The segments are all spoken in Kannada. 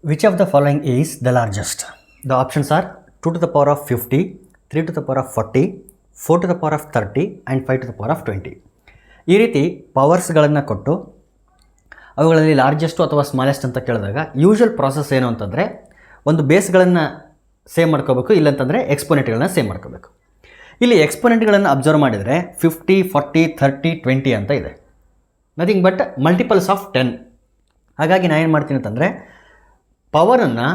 Which of the following is the largest? The options are 2 to the power of 50, 3 to the power of 40, 4 to the power of 30 and 5 to the power of 20. ಈ ರೀತಿ ಪವರ್ಸ್ಗಳನ್ನು ಕೊಟ್ಟು ಅವುಗಳಲ್ಲಿ ಲಾರ್ಜೆಸ್ಟು ಅಥವಾ ಸ್ಮಾಲೆಸ್ಟ್ ಅಂತ ಕೇಳಿದಾಗ ಯೂಶುವಲ್ ಪ್ರಾಸೆಸ್ ಏನು ಅಂತಂದರೆ ಒಂದು ಬೇಸ್ಗಳನ್ನು ಸೇವ್ ಮಾಡ್ಕೋಬೇಕು, ಇಲ್ಲಂತಂದರೆ ಎಕ್ಸ್ಪೋನೆಂಟ್ಗಳನ್ನ ಸೇವ್ ಮಾಡ್ಕೋಬೇಕು. ಇಲ್ಲಿ ಎಕ್ಸ್ಪೋನೆಂಟ್ಗಳನ್ನು ಅಬ್ಸರ್ವ್ ಮಾಡಿದರೆ 50, 40, 30, 20 ಅಂತ ಇದೆ. Nothing but multiples of 10. ಹಾಗಾಗಿ ನಾನು ಏನು ಮಾಡ್ತೀನಿ ಅಂತಂದರೆ ಪವರನ್ನು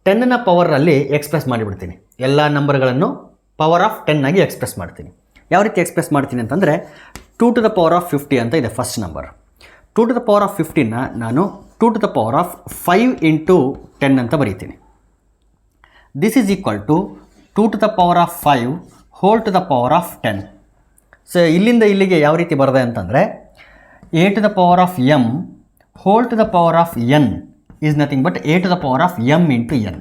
10ನ ಪವರಲ್ಲಿ ಎಕ್ಸ್ಪ್ರೆಸ್ ಮಾಡಿಬಿಡ್ತೀನಿ. ಎಲ್ಲ ನಂಬರ್ಗಳನ್ನು ಪವರ್ ಆಫ್ 10 ಆಗಿ ಎಕ್ಸ್ಪ್ರೆಸ್ ಮಾಡ್ತೀನಿ. ಯಾವ ರೀತಿ ಎಕ್ಸ್ಪ್ರೆಸ್ ಮಾಡ್ತೀನಿ ಅಂತಂದರೆ 2 to the power of 50 ಅಂತ ಇದೆ first number. 2 to the power of 50ನ ನಾನು 2 to the power of 5 into 10 ಅಂತ ಬರೀತೀನಿ. This is equal to 2 to the power of 5 whole to the power of 10. So ಇಲ್ಲಿಂದ ಇಲ್ಲಿಗೆ ಯಾವ ರೀತಿ ಬರದೆ ಅಂತಂದರೆ a to the power of m whole to the power of n is nothing but a to the power of m into n.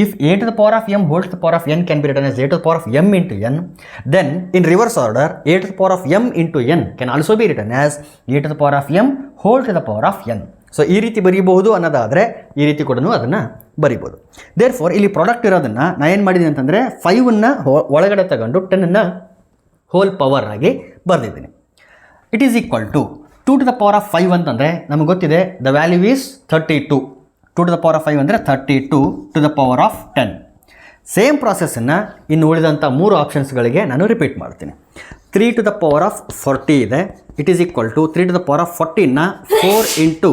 If a to the power of m whole to the power of n can be written as a to the power of m into n, then in reverse order a to the power of m into n can also be written as a to the power of m whole to the power of n. So ಈ ರೀತಿ ಬರೀಬಹುದು ಅನ್ನೋದಾದರೆ ಈ ರೀತಿ ಕೂಡ ಅದನ್ನು ಬರೀಬೋದು. ದೇರ್ಫೋರ್ ಇಲ್ಲಿ ಪ್ರಾಡಕ್ಟ್ ಇರೋದನ್ನು ನಾನು ಏನು ಮಾಡಿದ್ದೀನಿ ಅಂತಂದರೆ 5ನ್ನು ಒಳಗಡೆ ತಗೊಂಡು 10ನ್ನು ಹೋಲ್ ಪವರ್ ಆಗಿ ಬರೆದಿದ್ದೀನಿ. It is equal to 2 to the power of 5 ಅಂತಂದರೆ ನಮಗೆ ಗೊತ್ತಿದೆ the value is 32. 2 to the power of 5 ಅಂದರೆ 32 to the power of 10. Same ಪ್ರಾಸೆಸ್ಸನ್ನು ಇನ್ನು ಉಳಿದಂಥ 3 ಆಪ್ಷನ್ಸ್ಗಳಿಗೆ ನಾನು ರಿಪೀಟ್ ಮಾಡ್ತೀನಿ. 3 to the power of 40 ಇದೆ. It is equal to 3 to the power of 40ನ 4 into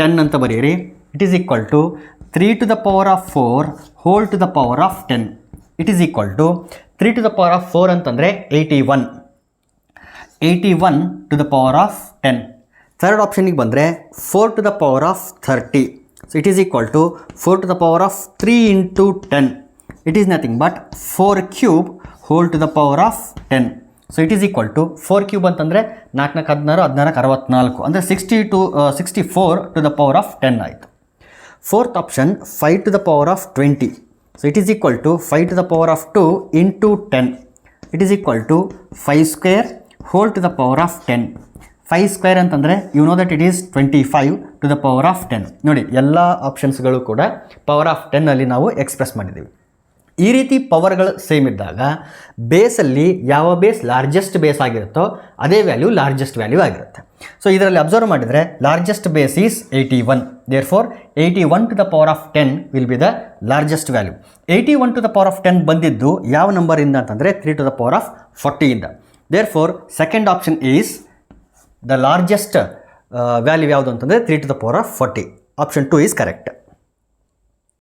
10 ಅಂತ ಬರೀರಿ. It is equal to 3 to the power of 4 whole to the power of 10. It is equal to 3 to the power of 4 ಅಂತಂದರೆ 81. 81 to the power of 10. Third ಆಪ್ಷನಿಗೆ ಬಂದರೆ 4 to the power of 30. So it is equal to 4 to the power of 3 into 10. It is nothing but 4 cube whole to the power of 10. So it is equal to 4 cube ಅಂತಂದರೆ 4 16 16 64 ಅಂದರೆ 64 to the power of 10 ಆಯಿತು. Fourth option 5 to the power of 20. So it is equal to 5 to the power of 2 into 10. It is equal to 5 square whole to the power of 10. 5 square ಅಂತಂದರೆ you know that it is 25 to the power of 10. ನೋಡಿ ಎಲ್ಲ ಆಪ್ಷನ್ಸ್ಗಳು ಕೂಡ ಪವರ್ ಆಫ್ 10ಅಲ್ಲಿ ನಾವು ಎಕ್ಸ್ಪ್ರೆಸ್ ಮಾಡಿದ್ದೀವಿ. ಈ ರೀತಿ ಪವರ್ಗಳು ಸೇಮ್ ಇದ್ದಾಗ ಬೇಸಲ್ಲಿ ಯಾವ ಬೇಸ್ ಲಾರ್ಜೆಸ್ಟ್ ಬೇಸ್ ಆಗಿರುತ್ತೋ ಅದೇ ವ್ಯಾಲ್ಯೂ ಲಾರ್ಜೆಸ್ಟ್ ವ್ಯಾಲ್ಯೂ ಆಗಿರುತ್ತೆ. ಸೊ ಇದರಲ್ಲಿ ಅಬ್ಸರ್ವ್ ಮಾಡಿದರೆ largest base is 81. Therefore 81 to the power of 10 will be the largest value. 81 to the power of 10 ಬಂದಿದ್ದು ಯಾವ ನಂಬರಿಂದ ಅಂತಂದರೆ 3 to the power of 40 ಇಂದ. Therefore second option is the largest value ಯಾವುದು ಅಂತಂದರೆ 3 to the power of 40. Option 2 is correct.